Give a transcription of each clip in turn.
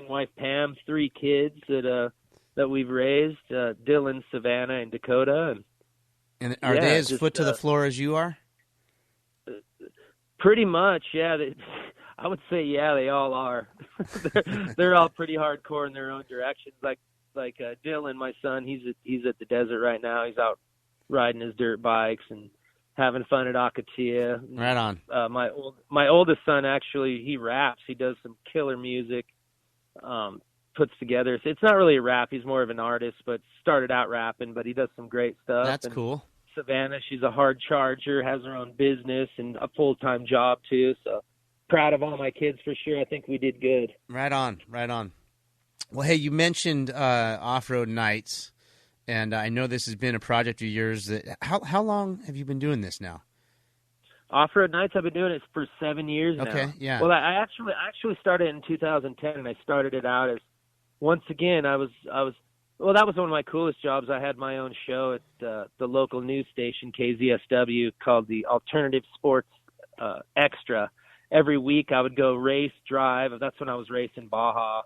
wife Pam, 3 kids that we've raised, Dylan, Savannah, and Dakota. And are they Yeah, as just foot to the floor as you are? pretty much. Yeah, I would say they all are. they're all pretty hardcore in their own directions. Like Dylan, my son, he's at the desert right now. He's out riding his dirt bikes and having fun at Akatia. Right on. My oldest son, actually, he raps. He does some killer music. Puts together. It's not really a rap. He's more of an artist, but started out rapping. But he does some great stuff. That's cool. Savannah, she's a hard charger, has her own business and a full-time job too. So proud of all my kids for sure. I think we did good. Right on, right on. Well, hey, you mentioned off-road nights, and I know this has been a project of yours. How long have you been doing this now? Off-road nights, I've been doing it for 7 years now. Okay, yeah. Well, I actually started in 2010, and I started it out as, once again, well, that was one of my coolest jobs. I had my own show at the local news station, KZSW, called the Alternative Sports Extra. Every week I would go race, drive. That's when I was racing Baja.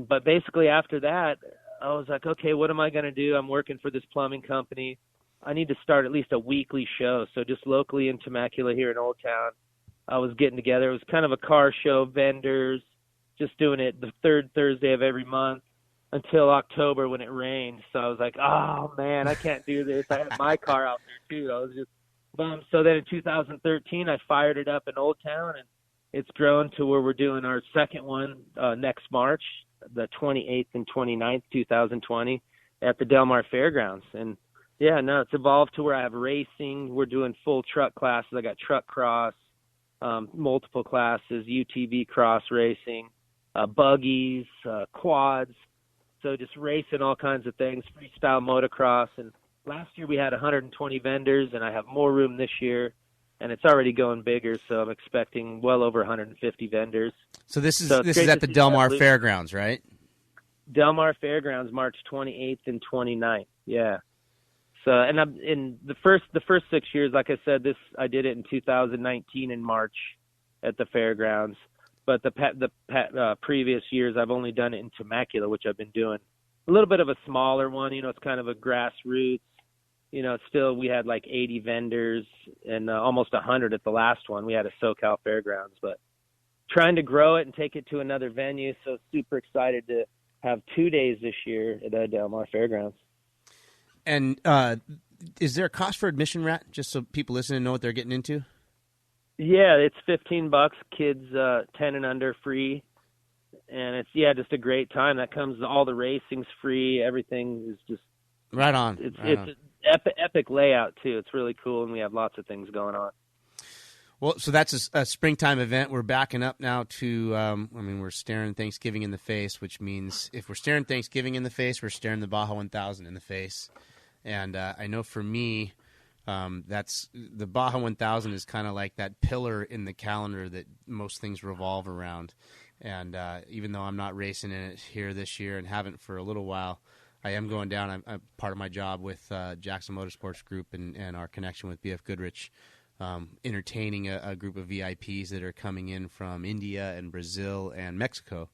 But basically after that, I was like, okay, what am I going to do? I'm working for this plumbing company. I need to start at least a weekly show. So just locally in Temecula here in Old Town, I was getting together. It was kind of a car show, vendors, just doing it the third Thursday of every month until October when it rained. So I was like, oh, man, I can't do this. I had my car out there, too. I was just bummed. So then in 2013, I fired it up in Old Town, and it's grown to where we're doing our second one next March, the 28th and 29th, 2020, at the Del Mar Fairgrounds. And, yeah, no, it's evolved to where I have racing. We're doing full truck classes. I got truck cross, multiple classes, UTV cross racing, buggies, quads. So just racing all kinds of things, freestyle motocross. And last year we had 120 vendors, and I have more room this year, and it's already going bigger. So I'm expecting well over 150 vendors. So this is at the Del Mar Fairgrounds, right? Del Mar Fairgrounds, March 28th and 29th. Yeah. So, and I'm in the first 6 years, like I said, I did it in 2019 in March at the fairgrounds. But the previous years, I've only done it in Temecula, which I've been doing a little bit of a smaller one. You know, it's kind of a grassroots. You know, still we had like 80 vendors and almost 100 at the last one. We had a SoCal Fairgrounds, but trying to grow it and take it to another venue. So super excited to have 2 days this year at the Del Mar Fairgrounds. And is there a cost for admission, Rat, just so people listening know what they're getting into? Yeah, it's $15. Kids 10 and under free, and it's just a great time. That comes all the racing's free. Everything is just right on. It's an epic layout too. It's really cool, and we have lots of things going on. Well, so that's a springtime event. We're backing up now to. We're staring Thanksgiving in the face, which means if we're staring Thanksgiving in the face, we're staring the Baja 1000 in the face. And I know for me. That's the Baja 1000 is kind of like that pillar in the calendar that most things revolve around. And even though I'm not racing in it here this year and haven't for a little while, I am going down. I'm part of my job with Jackson Motorsports Group and our connection with BF Goodrich, entertaining a group of VIPs that are coming in from India and Brazil and Mexico.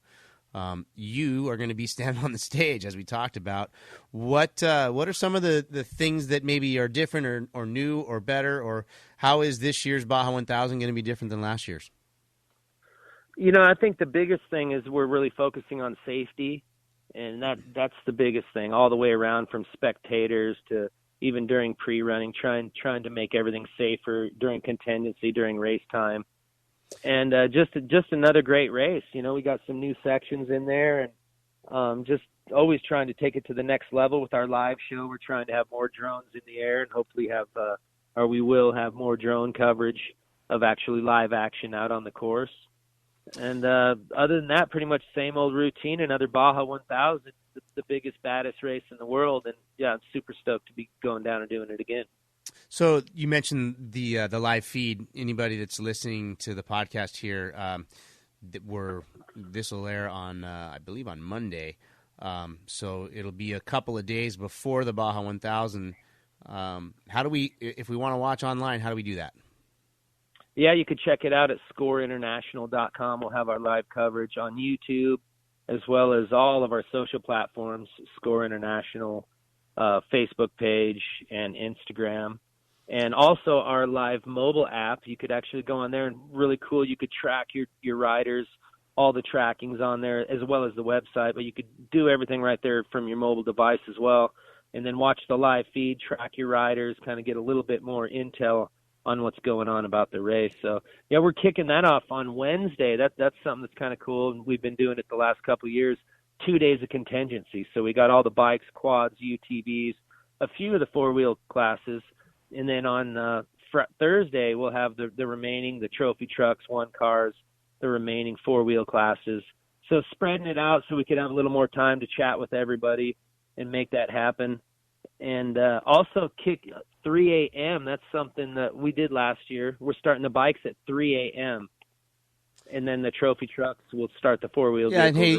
You are going to be standing on the stage, as we talked about. What are some of the things that maybe are different or new or better, or how is this year's Baja 1000 going to be different than last year's? You know, I think the biggest thing is we're really focusing on safety, and that's the biggest thing all the way around, from spectators to even during pre-running, trying to make everything safer during contingency, during race time. And just another great race. You know, we got some new sections in there, and just always trying to take it to the next level with our live show. We're trying to have more drones in the air, and hopefully we will have more drone coverage of actually live action out on the course. And other than that, pretty much same old routine. Another Baja 1000, the biggest, baddest race in the world. And yeah, I'm super stoked to be going down and doing it again. So you mentioned the live feed. Anybody that's listening to the podcast here, this will air on I believe on Monday. So it'll be a couple of days before the Baja 1000. How do we, if we want to watch online, how do we do that? Yeah, you could check it out at SCOREInternational.com. We'll have our live coverage on YouTube, as well as all of our social platforms, SCORE International, Facebook page, and Instagram. And also our live mobile app. You could actually go on there, and really cool, you could track your riders, all the tracking's on there, as well as the website, but you could do everything right there from your mobile device as well, and then watch the live feed, track your riders, kind of get a little bit more intel on what's going on about the race. So, yeah, we're kicking that off on Wednesday. That's something that's kind of cool, and we've been doing it the last couple of years, 2 days of contingency. So we got all the bikes, quads, UTVs, a few of the four-wheel classes, and then on Thursday we'll have the remaining, the trophy trucks, one cars, the remaining four-wheel classes. So spreading it out so we could have a little more time to chat with everybody and make that happen. And also kick 3 a.m. That's something that we did last year. We're starting the bikes at 3 a.m. And then the trophy trucks will start the four-wheel. Yeah, and hey,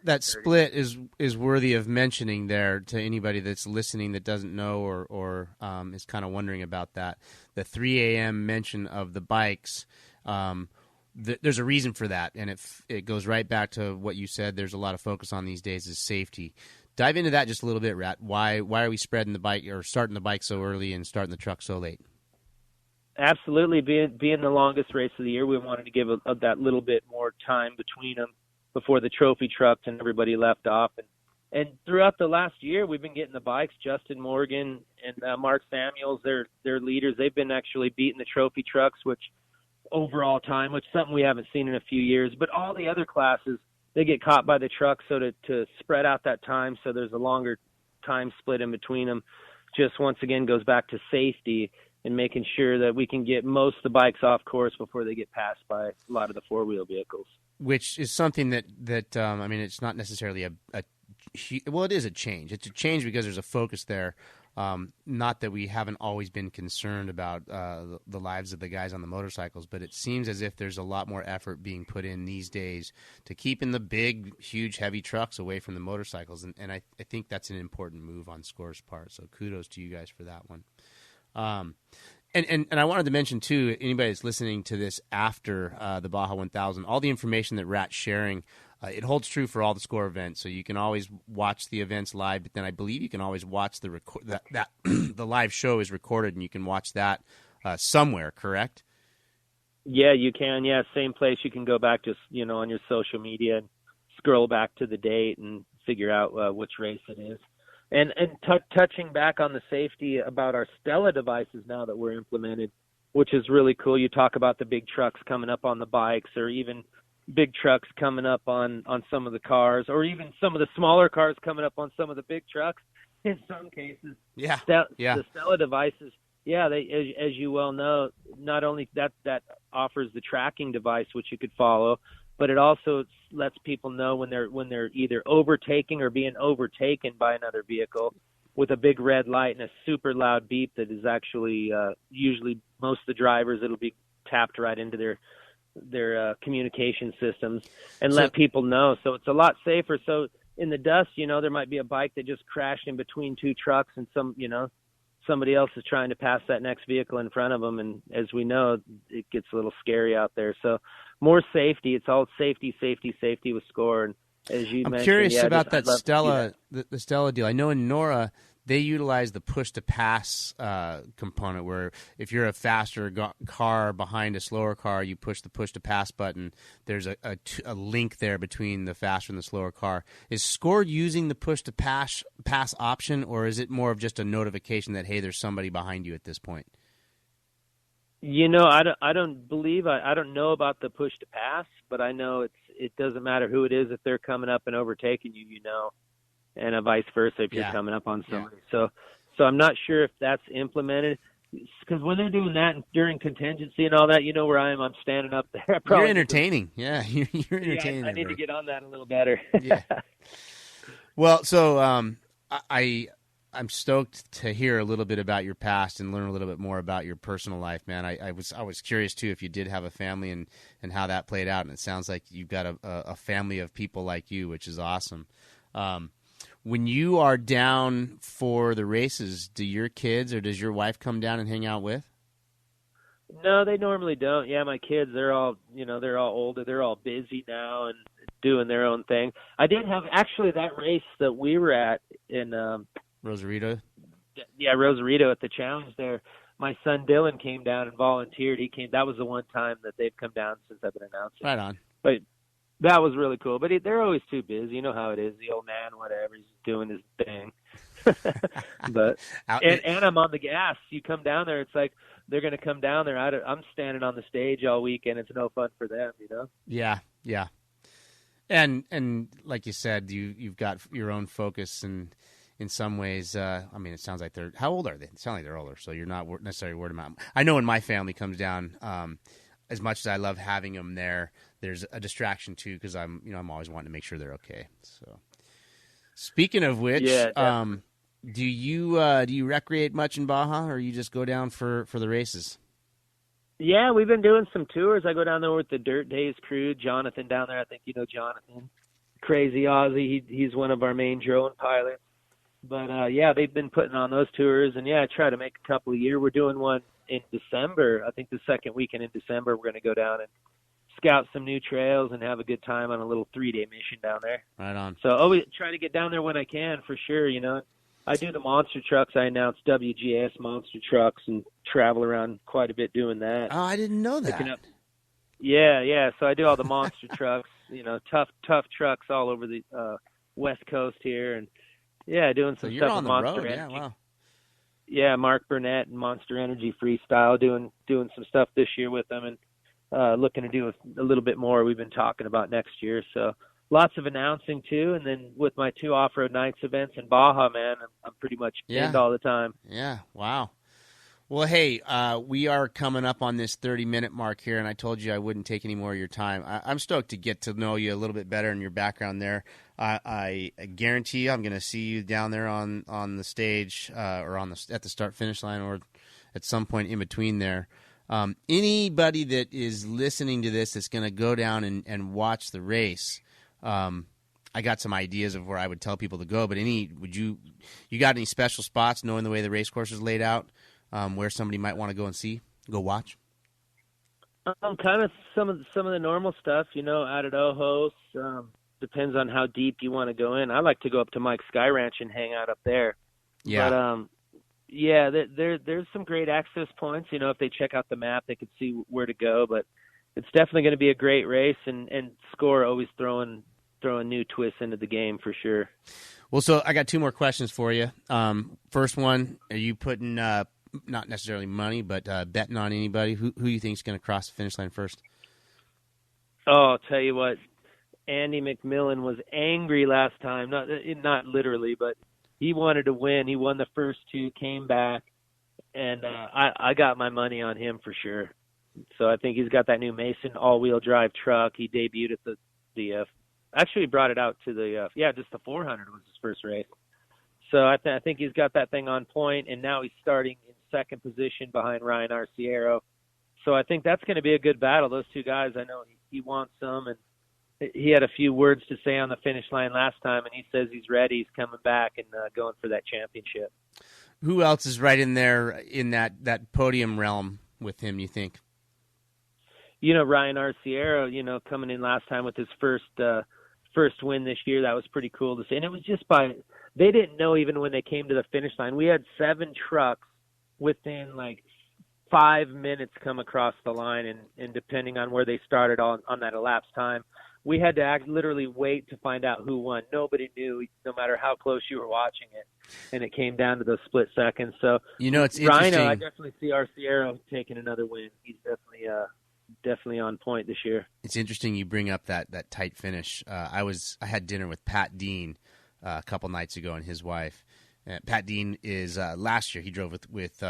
that split is worthy of mentioning there to anybody that's listening that doesn't know or is kind of wondering about that. The 3 a.m. mention of the bikes, there's a reason for that, and it goes right back to what you said. There's a lot of focus on these days is safety. Dive into that just a little bit, Rat. Why are we spreading the bike or starting the bike so early and starting the truck so late? Absolutely. Being the longest race of the year, we wanted to give that little bit more time between them before the trophy trucks and everybody left off. And throughout the last year, we've been getting the bikes. Justin Morgan and Mark Samuels, they're leaders. They've been actually beating the trophy trucks, which overall time, which is something we haven't seen in a few years. But all the other classes, they get caught by the truck, so to spread out that time so there's a longer time split in between them just once again goes back to safety and making sure that we can get most of the bikes off course before they get passed by a lot of the four-wheel vehicles. Which is something that I mean, it's not necessarily well, it is a change. It's a change because there's a focus there. Not that we haven't always been concerned about the lives of the guys on the motorcycles, but it seems as if there's a lot more effort being put in these days to keeping the big, huge, heavy trucks away from the motorcycles. And I think that's an important move on SCORE's part. So kudos to you guys for that one. And I wanted to mention, too, anybody that's listening to this after the Baja 1000, all the information that Rat's sharing, it holds true for all the SCORE events. So you can always watch the events live, but then I believe you can always watch the the live show is recorded, and you can watch that somewhere, correct? Yeah, you can. Yeah, same place. You can go back to, on your social media and scroll back to the date and figure out which race it is. And touching back on the safety about our Stella devices now that we're implemented, which is really cool. You talk about the big trucks coming up on the bikes, or even big trucks coming up on some of the cars, or even some of the smaller cars coming up on some of the big trucks in some cases. Yeah. The Stella devices, they, as you well know, not only that offers the tracking device, which you could follow, but it also lets people know when they're either overtaking or being overtaken by another vehicle with a big red light and a super loud beep that is actually usually most of the drivers, it'll be tapped right into their communication systems and let people know. So it's a lot safer. So in the dust, there might be a bike that just crashed in between two trucks and somebody else is trying to pass that next vehicle in front of them. And as we know, it gets a little scary out there. So more safety. It's all safety with SCORE. And as you mentioned, I'm curious about that Stella, the Stella deal. I know in NORA, they utilize the push-to-pass component where if you're a faster car behind a slower car, you push the push-to-pass button. There's a link there between the faster and the slower car. Is SCORE using the push-to-pass option, or is it more of just a notification that, hey, there's somebody behind you at this point? I don't know about the push-to-pass, but I know it doesn't matter who it is if they're coming up and overtaking you, and vice versa if you're coming up on somebody. Yeah. So I'm not sure if that's implemented, because when they're doing that during contingency and all that, where I am, I'm standing up there. You're entertaining. Yeah, you're entertaining. I need to get on that a little better. Yeah. Well, so I'm stoked to hear a little bit about your past and learn a little bit more about your personal life, man. I was curious too if you did have a family and how that played out, and it sounds like you've got a family of people like you, which is awesome. When you are down for the races, do your kids or does your wife come down and hang out with? No, they normally don't. Yeah, my kids, they're all older. They're all busy now and doing their own thing. I did have actually that race that we were at in Rosarito. Yeah, Rosarito at the challenge there. My son Dylan came down and volunteered. That was the one time that they've come down since I've been announcing. Right on. But that was really cool. But they're always too busy. You know how it is. The old man, whatever, he's doing his thing. But and I'm on the gas. You come down there, it's like they're going to come down there. I'm standing on the stage all weekend. It's no fun for them, you know. Yeah. And like you said, you've got your own focus, and in some ways, I mean, it sounds like they're. How old are they? It sounds like they're older, so you're not necessarily worried about them. I know when my family comes down, as much as I love having them there, there's a distraction too because I'm always wanting to make sure they're okay. So, speaking of which, do you recreate much in Baja, or you just go down for the races? Yeah, we've been doing some tours. I go down there with the Dirt Days crew. Jonathan down there, I think you know Jonathan. Crazy Aussie. He's one of our main drone pilots. But, yeah, they've been putting on those tours. And, yeah, I try to make a couple a year. We're doing one in December. I think the second weekend in December we're going to go down and scout some new trails and have a good time on a little 3-day mission down there. Right on. So always try to get down there when I can, for sure, you know. I do the monster trucks. I announce WGS monster trucks and travel around quite a bit doing that. Oh, I didn't know that. Yeah. So I do all the monster trucks, you know, tough trucks all over the West Coast here. And, yeah, doing some stuff with Monster Energy. Yeah, wow. Yeah, Mark Burnett and Monster Energy Freestyle, doing some stuff this year with them, and looking to do a little bit more we've been talking about next year. So lots of announcing too, and then with my 2 off-road nights events in Baja, man, I'm pretty much pinned all the time. Yeah, wow. Well, hey, we are coming up on this 30-minute mark here, and I told you I wouldn't take any more of your time. I'm stoked to get to know you a little bit better and your background there. I guarantee you I'm going to see you down there on the stage or at the start-finish line or at some point in between there. Anybody that is listening to this that's going to go down and watch the race, I got some ideas of where I would tell people to go, but you got any special spots knowing the way the race course is laid out? Where somebody might want to go watch? Kind of some of the normal stuff, you know, out at Ojos. Depends on how deep you want to go in. I like to go up to Mike's Sky Ranch and hang out up there. Yeah. But yeah, there's some great access points. You know, if they check out the map, they could see where to go. But it's definitely going to be a great race, and SCORE always throwing new twists into the game for sure. Well, so I got 2 more questions for you. First one, are you putting not necessarily money, but betting on anybody? Who you think is going to cross the finish line first? Oh, I'll tell you what, Andy McMillan was angry last time. Not literally, but he wanted to win. He won the first 2, came back, and I got my money on him for sure. So I think he's got that new Mason all-wheel drive truck. He debuted at the actually brought it out to the just the 400 was his first race. So I think he's got that thing on point, and now he's starting in second position behind Ryan Arciero. So I think that's going to be a good battle. Those 2 guys, I know he wants some, and he had a few words to say on the finish line last time, and he says he's ready. He's coming back and going for that championship. Who else is right in there in that podium realm with him, you think? You know, Ryan Arciero, you know, coming in last time with his first win this year. That was pretty cool to see. And it was just they didn't know even when they came to the finish line. We had 7 trucks within like 5 minutes come across the line, and depending on where they started on that elapsed time, we had to literally wait to find out who won. Nobody knew, no matter how close you were watching it, and it came down to those split seconds. So, you know, it's Rhino, interesting. I definitely see Arciero taking another win. He's definitely on point this year. It's interesting you bring up that tight finish. I had dinner with Pat Dean a couple nights ago and his wife. Pat Dean is last year he drove with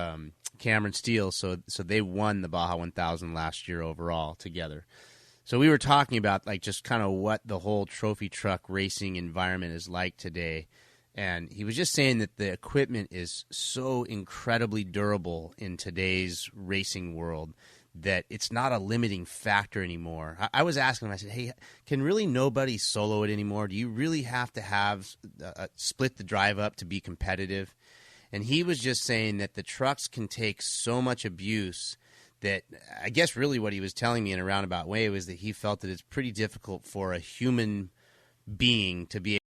Cameron Steele, so they won the Baja 1000 last year overall together. So we were talking about like just kind of what the whole trophy truck racing environment is like today. And he was just saying that the equipment is so incredibly durable in today's racing world that it's not a limiting factor anymore. I was asking him, I said, hey, can really nobody solo it anymore? Do you really have to have split the drive up to be competitive? And he was just saying that the trucks can take so much abuse that I guess really what he was telling me in a roundabout way was that he felt that it's pretty difficult for a human being to be